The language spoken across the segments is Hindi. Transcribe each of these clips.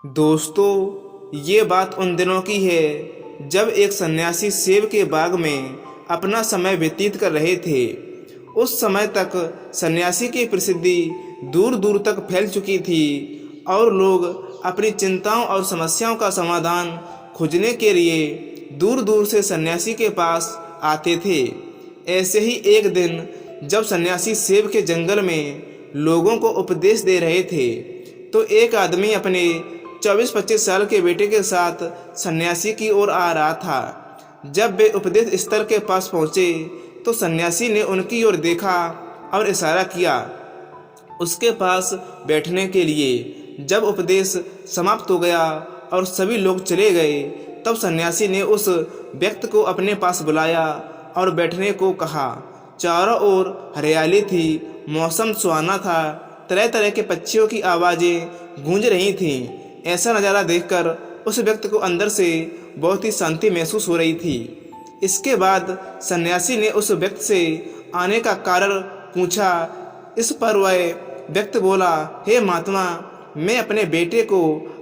दोस्तों, ये बात उन दिनों की है जब एक सन्यासी सेब के बाग में अपना समय व्यतीत कर रहे थे। उस समय तक सन्यासी की प्रसिद्धि दूर दूर तक फैल चुकी थी और लोग अपनी चिंताओं और समस्याओं का समाधान खोजने के लिए दूर दूर से सन्यासी के पास आते थे। ऐसे ही एक दिन जब सन्यासी सेब के जंगल में लोगों को उपदेश दे रहे थे तो एक आदमी अपने 24-25 साल के बेटे के साथ सन्यासी की ओर आ रहा था। जब वे उपदेश स्थल के पास पहुंचे तो सन्यासी ने उनकी ओर देखा और इशारा किया उसके पास बैठने के लिए। जब उपदेश समाप्त हो गया और सभी लोग चले गए तब सन्यासी ने उस व्यक्ति को अपने पास बुलाया और बैठने को कहा। चारों ओर हरियाली थी, मौसम सुहाना था, तरह तरह के पक्षियों की आवाज़ें गूंज रही थीं। ऐसा नज़ारा देखकर उस व्यक्ति को अंदर से बहुत ही शांति महसूस हो रही थी। इसके बाद सन्यासी ने उस व्यक्ति से आने का कारण पूछा। इस पर वह व्यक्ति बोला, हे महात्मा, मैं अपने बेटे को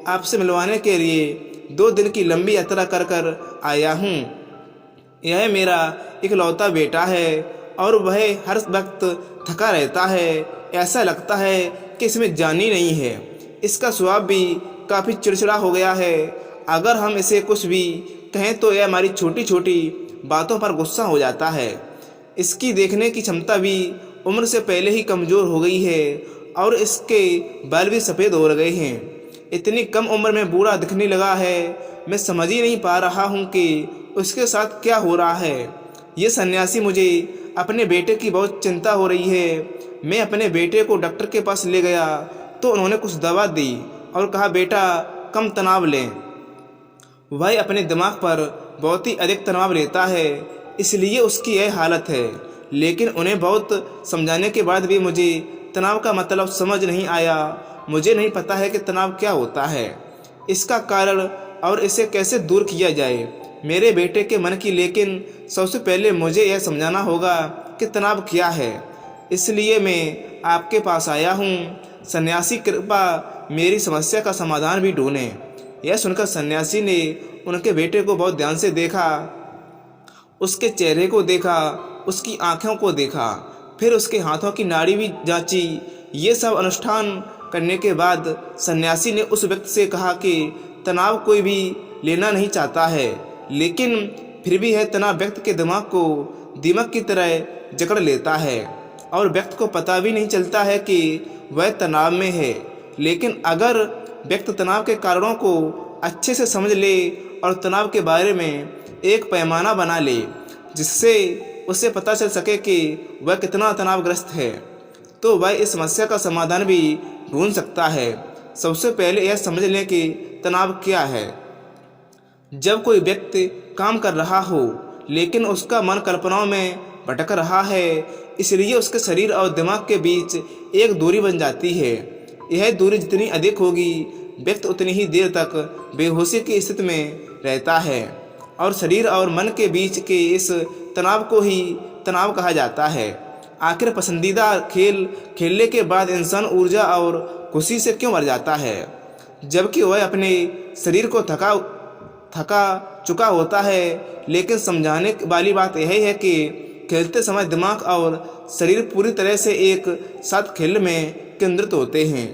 आपसे मिलवाने के लिए 2 दिन की लंबी यात्रा कर कर आया हूँ। यह मेरा इकलौता बेटा है और वह हर वक्त थका रहता है। ऐसा लगता है कि इसमें जान ही नहीं है। इसका स्वभाव भी काफ़ी चिड़चिड़ा हो गया है। अगर हम इसे कुछ भी कहें तो यह हमारी छोटी छोटी बातों पर गुस्सा हो जाता है। इसकी देखने की क्षमता भी उम्र से पहले ही कमज़ोर हो गई है और इसके बाल भी सफ़ेद हो गए हैं। इतनी कम उम्र में बूढ़ा दिखने लगा है। मैं समझ ही नहीं पा रहा हूँ कि उसके साथ क्या हो रहा है। ये सन्यासी, मुझे अपने बेटे की बहुत चिंता हो रही है। मैं अपने बेटे को डॉक्टर के पास ले गया तो उन्होंने कुछ दवा दी और कहा, बेटा कम तनाव लें। वह अपने दिमाग पर बहुत ही अधिक तनाव लेता है, इसलिए उसकी यह हालत है। लेकिन उन्हें बहुत समझाने के बाद भी मुझे तनाव का मतलब समझ नहीं आया। मुझे नहीं पता है कि तनाव क्या होता है, इसका कारण और इसे कैसे दूर किया जाए मेरे बेटे के मन की। लेकिन सबसे पहले मुझे यह समझाना होगा कि तनाव क्या है, इसलिए मैं आपके पास आया हूँ। सन्यासी, कृपा मेरी समस्या का समाधान भी ढूंढें। यह सुनकर सन्यासी ने उनके बेटे को बहुत ध्यान से देखा, उसके चेहरे को देखा, उसकी आँखों को देखा, फिर उसके हाथों की नाड़ी भी जांची। ये सब अनुष्ठान करने के बाद सन्यासी ने उस व्यक्ति से कहा कि तनाव कोई भी लेना नहीं चाहता है, लेकिन फिर भी यह तनाव व्यक्ति के दिमाग को दीमक की तरह जकड़ लेता है और व्यक्ति को पता भी नहीं चलता है कि वह तनाव में है। लेकिन अगर व्यक्ति तनाव के कारणों को अच्छे से समझ ले और तनाव के बारे में एक पैमाना बना ले जिससे उसे पता चल सके कि वह कितना तनावग्रस्त है, तो वह इस समस्या का समाधान भी ढूंढ सकता है। सबसे पहले यह समझ लें कि तनाव क्या है। जब कोई व्यक्ति काम कर रहा हो लेकिन उसका मन कल्पनाओं में भटक रहा है, इसलिए उसके शरीर और दिमाग के बीच एक दूरी बन जाती है। यह दूरी जितनी अधिक होगी, व्यक्ति उतनी ही देर तक बेहोशी की स्थिति में रहता है और शरीर और मन के बीच के इस तनाव को ही तनाव कहा जाता है। आखिर पसंदीदा खेल खेलने के बाद इंसान ऊर्जा और खुशी से क्यों मर जाता है, जबकि वह अपने शरीर को थका चुका होता है। लेकिन समझाने वाली बात यह है कि खेलते समय दिमाग और शरीर पूरी तरह से एक साथ खेल में केंद्रित होते हैं,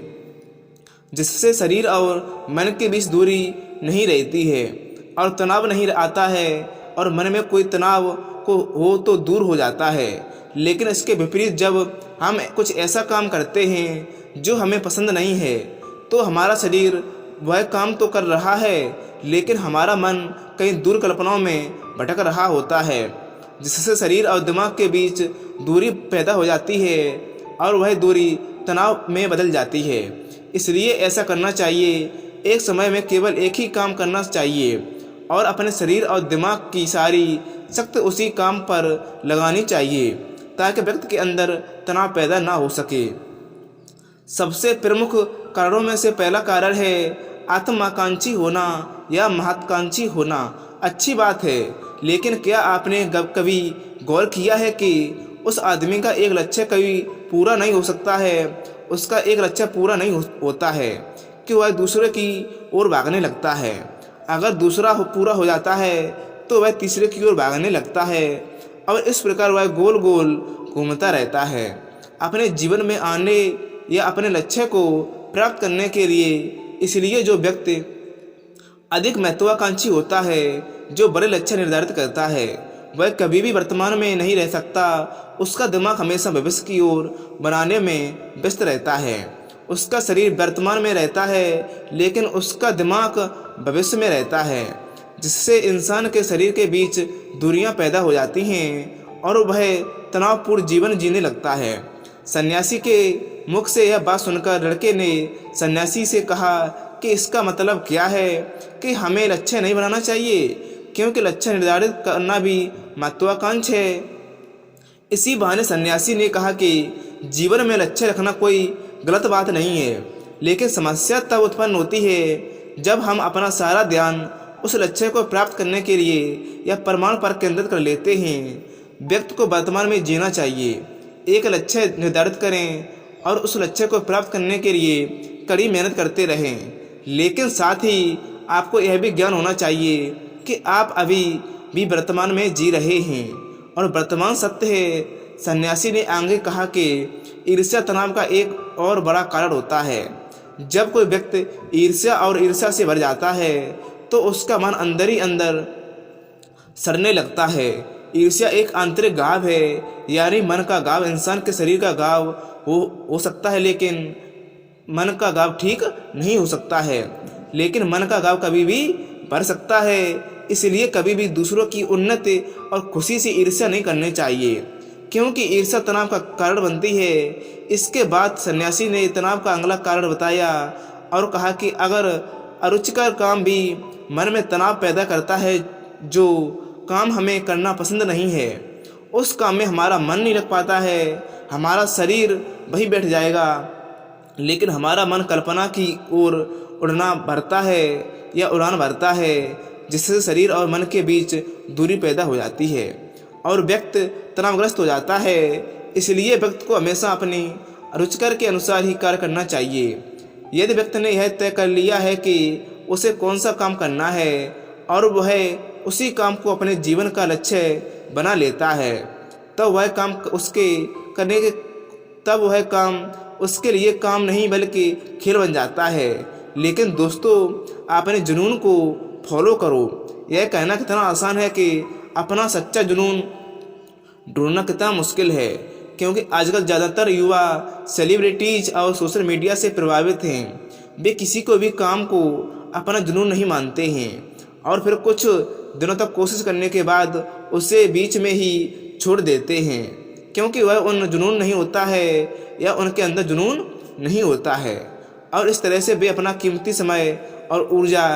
जिससे शरीर और मन के बीच दूरी नहीं रहती है और तनाव नहीं आता है और मन में कोई तनाव को हो तो दूर हो जाता है। लेकिन इसके विपरीत जब हम कुछ ऐसा काम करते हैं जो हमें पसंद नहीं है तो हमारा शरीर वह काम तो कर रहा है लेकिन हमारा मन कहीं दूर कल्पनाओं में भटक रहा होता है, जिससे शरीर और दिमाग के बीच दूरी पैदा हो जाती है और वह दूरी तनाव में बदल जाती है। इसलिए ऐसा करना चाहिए, एक समय में केवल एक ही काम करना चाहिए और अपने शरीर और दिमाग की सारी शक्ति उसी काम पर लगानी चाहिए ताकि व्यक्ति के अंदर तनाव पैदा ना हो सके। सबसे प्रमुख कारणों में से पहला कारण है आत्माकांक्षी होना या महत्वाकांक्षी होना। अच्छी बात है, लेकिन क्या आपने कभी गौर किया है कि उस आदमी का एक लक्ष्य कभी पूरा नहीं हो सकता है, उसका एक लक्ष्य पूरा नहीं होता है कि वह दूसरे की ओर भागने लगता है। अगर दूसरा पूरा हो जाता है तो वह तीसरे की ओर भागने लगता है और इस प्रकार वह गोल गोल घूमता रहता है। अपने जीवन में आने या अपने लक्ष्य को प्राप्त करने के लिए इसलिए जो व्यक्ति अधिक महत्वाकांक्षी होता है, जो बड़े लक्ष्य निर्धारित करता है, वह कभी भी वर्तमान में नहीं रह सकता। उसका दिमाग हमेशा भविष्य की ओर बनाने में व्यस्त रहता है। उसका शरीर वर्तमान में रहता है लेकिन उसका दिमाग भविष्य में रहता है, जिससे इंसान के शरीर के बीच दूरियां पैदा हो जाती हैं और वह तनावपूर्ण जीवन जीने लगता है। सन्यासी के मुख से यह बात सुनकर लड़के ने सन्यासी से कहा कि इसका मतलब क्या है कि हमें लक्ष्य नहीं बनाना चाहिए, क्योंकि लक्ष्य निर्धारित करना भी महत्वाकांक्षी है। इसी बहाने सन्यासी ने कहा कि जीवन में लक्ष्य रखना कोई गलत बात नहीं है, लेकिन समस्या तब उत्पन्न होती है जब हम अपना सारा ध्यान उस लक्ष्य को प्राप्त करने के लिए या प्रमाण पर केंद्रित कर लेते हैं। व्यक्ति को वर्तमान में जीना चाहिए, एक लक्ष्य निर्धारित करें और उस लक्ष्य को प्राप्त करने के लिए कड़ी मेहनत करते रहें। लेकिन साथ ही आपको यह भी ज्ञान होना चाहिए कि आप अभी भी वर्तमान में जी रहे हैं और वर्तमान सत्य है। सन्यासी ने आगे कहा कि ईर्ष्या तनाव का एक और बड़ा कारण होता है। जब कोई व्यक्ति ईर्ष्या और ईर्ष्या से भर जाता है तो उसका मन अंदर ही अंदर सड़ने लगता है। ईर्ष्या एक आंतरिक घाव है, यानी मन का घाव इंसान के शरीर का घाव हो सकता है, लेकिन मन का घाव ठीक नहीं हो सकता है। लेकिन मन का घाव कभी भी भर सकता है। इसलिए कभी भी दूसरों की उन्नति और खुशी से ईर्ष्या नहीं करनी चाहिए, क्योंकि ईर्ष्या तनाव का कारण बनती है। इसके बाद सन्यासी ने तनाव का अगला कारण बताया और कहा कि अगर अरुचिकर काम भी मन में तनाव पैदा करता है, जो काम हमें करना पसंद नहीं है, उस काम में हमारा मन नहीं लग पाता है, हमारा शरीर वहीं बैठ जाएगा, लेकिन हमारा मन कल्पना की ओर उड़ना भरता है या उड़ान भरता है, जिससे शरीर और मन के बीच दूरी पैदा हो जाती है और व्यक्ति तनावग्रस्त हो जाता है। इसलिए व्यक्ति को हमेशा अपनी रुचिकर के अनुसार ही कार्य करना चाहिए। यदि व्यक्ति ने यह तय कर लिया है कि उसे कौन सा काम करना है और वह उसी काम को अपने जीवन का लक्ष्य बना लेता है, तब वह काम उसके लिए काम नहीं बल्कि खेल बन जाता है। लेकिन दोस्तों, अपने जुनून को फॉलो करो। यह कहना कितना आसान है कि अपना सच्चा जुनून ढूंढना कितना मुश्किल है, क्योंकि आजकल ज़्यादातर युवा सेलिब्रिटीज और सोशल मीडिया से प्रभावित हैं। वे किसी को भी काम को अपना जुनून नहीं मानते हैं और फिर कुछ दिनों तक कोशिश करने के बाद उसे बीच में ही छोड़ देते हैं, क्योंकि वह उन जुनून नहीं होता है या उनके अंदर जुनून नहीं होता है। और इस तरह से वे अपना कीमती समय और ऊर्जा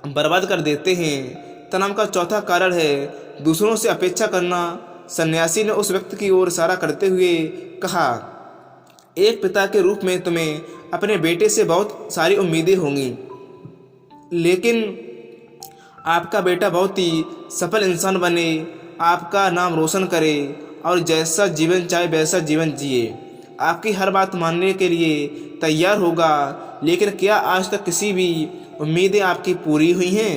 बर्बाद कर देते हैं। तनाव का चौथा कारण है दूसरों से अपेक्षा करना। सन्यासी ने उस व्यक्ति की ओर इशारा करते हुए कहा, एक पिता के रूप में तुम्हें अपने बेटे से बहुत सारी उम्मीदें होंगी, लेकिन आपका बेटा बहुत ही सफल इंसान बने, आपका नाम रोशन करे और जैसा जीवन चाहे वैसा जीवन जिए, आपकी हर बात मानने के लिए तैयार होगा। लेकिन क्या आज तक किसी भी उम्मीदें आपकी पूरी हुई हैं?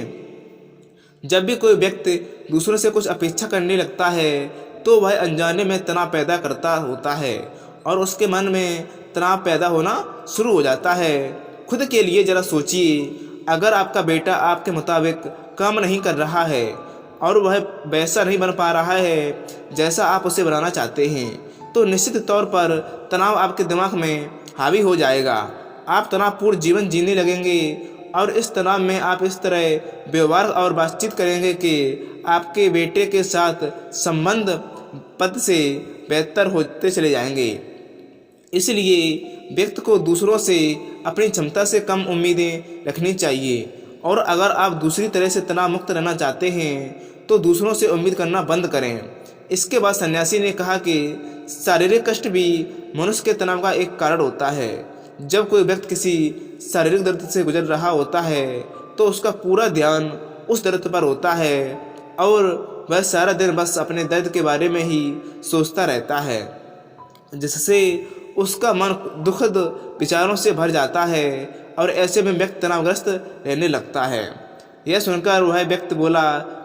जब भी कोई व्यक्ति दूसरों से कुछ अपेक्षा करने लगता है तो वह अनजाने में तनाव पैदा करता होता है और उसके मन में तनाव पैदा होना शुरू हो जाता है। खुद के लिए जरा सोचिए, अगर आपका बेटा आपके मुताबिक काम नहीं कर रहा है और वह वैसा नहीं बन पा रहा है जैसा आप उसे बनाना चाहते हैं, तो निश्चित तौर पर तनाव आपके दिमाग में हावी हो जाएगा। आप तनावपूर्ण जीवन जीने लगेंगे और इस तनाव में आप इस तरह व्यवहार और बातचीत करेंगे कि आपके बेटे के साथ संबंध पद से बेहतर होते चले जाएंगे। इसलिए व्यक्ति को दूसरों से अपनी क्षमता से कम उम्मीदें रखनी चाहिए और अगर आप दूसरी तरह से तनाव मुक्त रहना चाहते हैं तो दूसरों से उम्मीद करना बंद करें। इसके बाद सन्यासी ने कहा कि शारीरिक कष्ट भी मनुष्य के तनाव का एक कारण होता है। जब कोई व्यक्ति किसी शारीरिक दर्द से गुजर रहा होता है तो उसका पूरा ध्यान उस दर्द पर होता है और वह सारा दिन बस अपने दर्द के बारे में ही सोचता रहता है, जिससे उसका मन दुखद विचारों से भर जाता है। और ऐसे में व्यक्ति तनावग्रस्त रहने लगता है। यह सुनकर वह व्यक्ति बोला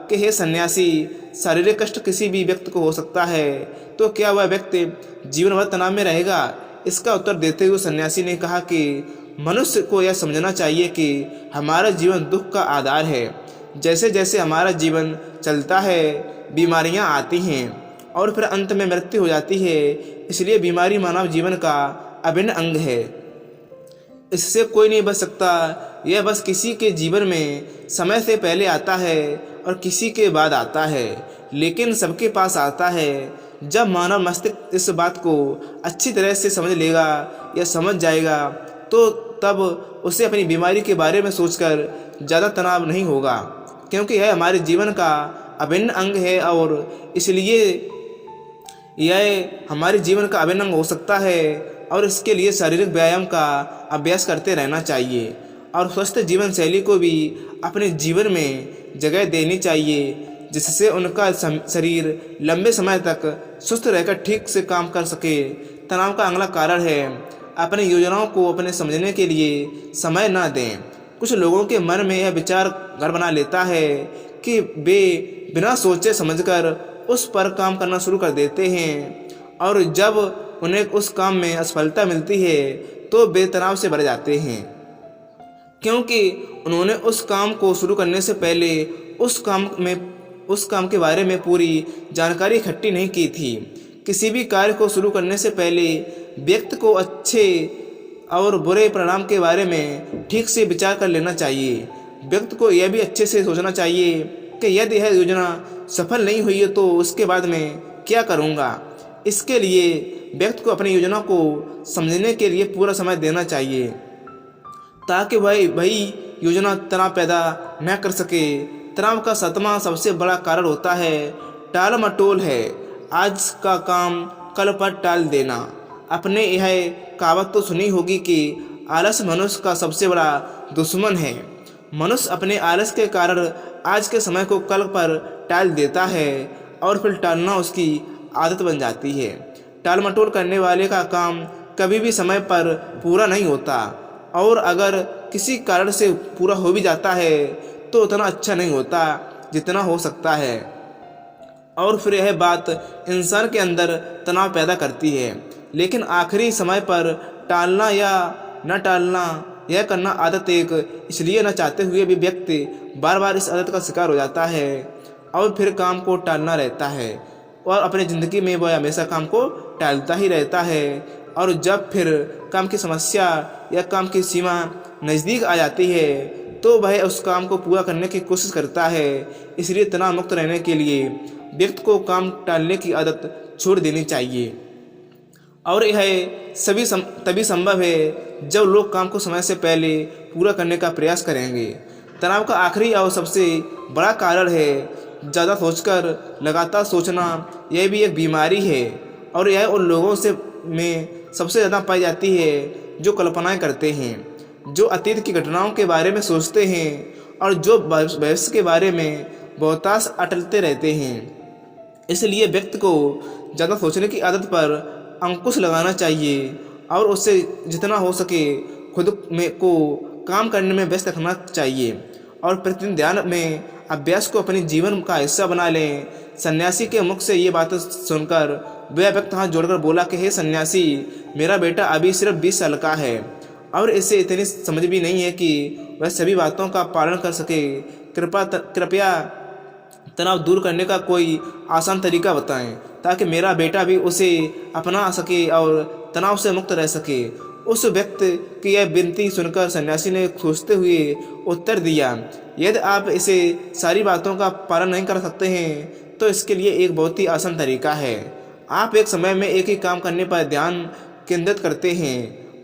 कि हे सन्यासी, शारीरिक कष्ट किसी भी व्यक्ति को हो सकता है, तो क्या वह व्यक्ति जीवन भर तनाव में रहेगा? इसका उत्तर देते हुए सन्यासी ने कहा कि मनुष्य को यह समझना चाहिए कि हमारा जीवन दुख का आधार है। जैसे जैसे हमारा जीवन चलता है, बीमारियां आती हैं और फिर अंत में मृत्यु हो जाती है। इसलिए बीमारी मानव जीवन का अभिन्न अंग है। इससे कोई नहीं बच सकता। यह बस किसी के जीवन में समय से पहले आता है और किसी के बाद आता है, लेकिन सबके पास आता है। जब मानव मस्तिष्क इस बात को अच्छी तरह से समझ लेगा या समझ जाएगा, तो तब उसे अपनी बीमारी के बारे में सोचकर ज़्यादा तनाव नहीं होगा, क्योंकि यह हमारे जीवन का अभिन्न अंग है और इसलिए यह हमारे जीवन का अभिन्न अंग हो सकता है। और इसके लिए शारीरिक व्यायाम का अभ्यास करते रहना चाहिए और स्वस्थ जीवन शैली को भी अपने जीवन में जगह देनी चाहिए, जिससे उनका शरीर लंबे समय तक स्वस्थ रहकर ठीक से काम कर सके। तनाव का अगला कारण है अपनी योजनाओं को अपने समझने के लिए समय न दें। कुछ लोगों के मन में यह विचार घर बना लेता है कि वे बिना सोचे समझकर उस पर काम करना शुरू कर देते हैं, और जब उन्हें उस काम में असफलता मिलती है तो वे तनाव से भर जाते हैं, क्योंकि उन्होंने उस काम को शुरू करने से पहले उस काम के बारे में पूरी जानकारी इकट्ठी नहीं की थी। किसी भी कार्य को शुरू करने से पहले व्यक्ति को अच्छे और बुरे परिणाम के बारे में ठीक से विचार कर लेना चाहिए। व्यक्ति को यह भी अच्छे से सोचना चाहिए कि यदि यह योजना सफल नहीं हुई है तो उसके बाद मैं क्या करूँगा। इसके लिए व्यक्ति को अपनी योजना को समझने के लिए पूरा समय देना चाहिए, ताकि वही योजना तनाव पैदा न कर सके। तनाव का 7वां सबसे बड़ा कारण होता है टाल मटोल है। आज का काम कल पर टाल देना। अपने यह कहावत तो सुनी होगी कि आलस मनुष्य का सबसे बड़ा दुश्मन है। मनुष्य अपने आलस के कारण आज के समय को कल पर टाल देता है और फिर टालना उसकी आदत बन जाती है। टाल मटोल करने वाले का काम कभी भी समय पर पूरा नहीं होता, और अगर किसी कारण से पूरा हो भी जाता है तो उतना अच्छा नहीं होता जितना हो सकता है, और फिर यह बात इंसान के अंदर तनाव पैदा करती है। लेकिन आखिरी समय पर टालना या न टालना, यह करना आदत एक इसलिए न चाहते हुए भी व्यक्ति बार बार इस आदत का शिकार हो जाता है और फिर काम को टालना रहता है, और अपनी ज़िंदगी में वह हमेशा काम को टालता ही रहता है। और जब फिर काम की समस्या या काम की सीमा नज़दीक आ जाती है तो वह उस काम को पूरा करने की कोशिश करता है। इसलिए तनाव मुक्त रहने के लिए व्यक्ति को काम टालने की आदत छोड़ देनी चाहिए, और यह तभी संभव है जब लोग काम को समय से पहले पूरा करने का प्रयास करेंगे। तनाव का आखिरी और सबसे बड़ा कारण है ज़्यादा सोचकर लगातार सोचना। यह भी एक बीमारी है, और यह उन लोगों में सबसे ज़्यादा पाई जाती है जो कल्पनाएं करते हैं, जो अतीत की घटनाओं के बारे में सोचते हैं और जो भविष्य के बारे में बहुतायत अटलते रहते हैं। इसलिए व्यक्ति को ज़्यादा सोचने की आदत पर अंकुश लगाना चाहिए और उससे जितना हो सके खुद को काम करने में व्यस्त रखना चाहिए, और प्रतिदिन ध्यान में अभ्यास को अपने जीवन का हिस्सा बना लें। सन्यासी के मुख से ये बातें सुनकर वह व्यक्ति हाथ जोड़कर बोला कि हे सन्यासी, मेरा बेटा अभी सिर्फ 20 साल का है और इसे इतनी समझ भी नहीं है कि वह सभी बातों का पालन कर सके। कृपया तनाव दूर करने का कोई आसान तरीका बताएं, ताकि मेरा बेटा भी उसे अपना सके और तनाव से मुक्त रह सके। उस व्यक्ति की यह विनती सुनकर सन्यासी ने सोचते हुए उत्तर दिया, यदि आप इसे सारी बातों का पालन नहीं कर सकते हैं तो इसके लिए एक बहुत ही आसान तरीका है। आप एक समय में एक ही काम करने पर ध्यान केंद्रित करते हैं।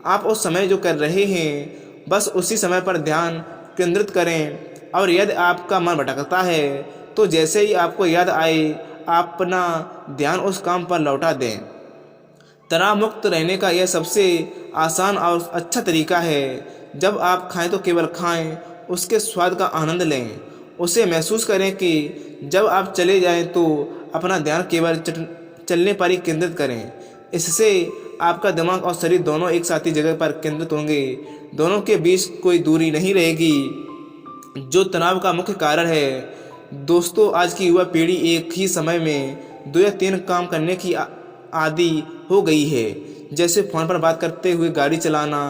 आप उस समय जो कर रहे हैं बस उसी समय पर ध्यान केंद्रित करें, और यदि आपका मन भटकता है तो जैसे ही आपको याद आए आप अपना ध्यान उस काम पर लौटा दें। तनाव मुक्त रहने का यह सबसे आसान और अच्छा तरीका है। जब आप खाएं तो केवल खाएं, उसके स्वाद का आनंद लें, उसे महसूस करें कि जब आप चले जाएं तो अपना ध्यान केवल चलने पर ही केंद्रित करें। इससे आपका दिमाग और शरीर दोनों एक साथ ही जगह पर केंद्रित होंगे। दोनों के बीच कोई दूरी नहीं रहेगी, जो तनाव का मुख्य कारण है। दोस्तों, आज की युवा पीढ़ी एक ही समय में 2 या 3 काम करने की आदी हो गई है। जैसे फ़ोन पर बात करते हुए गाड़ी चलाना,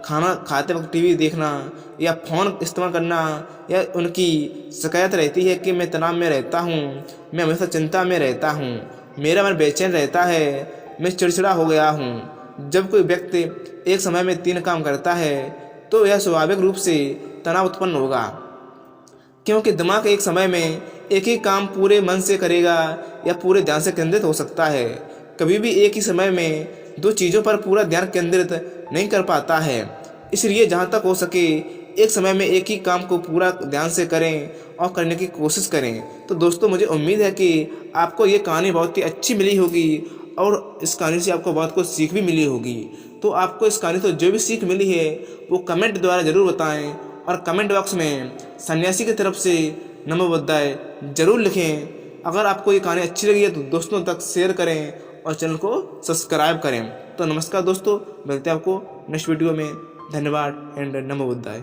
खाना खाते वक्त टीवी देखना या फ़ोन इस्तेमाल करना। या उनकी शिकायत रहती है कि मैं तनाव में रहता हूँ, मैं हमेशा चिंता में रहता हूँ, मेरा मन बेचैन रहता है, मैं चिड़चिड़ा हो गया हूँ। जब कोई व्यक्ति एक समय में 3 काम करता है तो यह स्वाभाविक रूप से तनाव उत्पन्न होगा, क्योंकि दिमाग एक समय में एक ही काम पूरे मन से करेगा या पूरे ध्यान से केंद्रित हो सकता है। कभी भी एक ही समय में 2 चीज़ों पर पूरा ध्यान केंद्रित नहीं कर पाता है। इसलिए जहाँ तक हो सके एक समय में एक ही काम को पूरा ध्यान से करें और करने की कोशिश करें। तो दोस्तों, मुझे उम्मीद है कि आपको ये कहानी बहुत ही अच्छी मिली होगी और इस कहानी से आपको बहुत कुछ सीख भी मिली होगी। तो आपको इस कहानी से जो भी सीख मिली है वो कमेंट द्वारा ज़रूर बताएं और कमेंट बॉक्स में सन्यासी की तरफ से नमो बुद्धाय जरूर लिखें। अगर आपको ये कहानी अच्छी लगी है तो दोस्तों तक शेयर करें और चैनल को सब्सक्राइब करें। तो नमस्कार दोस्तों, मिलते हैं आपको नेक्स्ट वीडियो में। धन्यवाद एंड नमो बुद्धाय।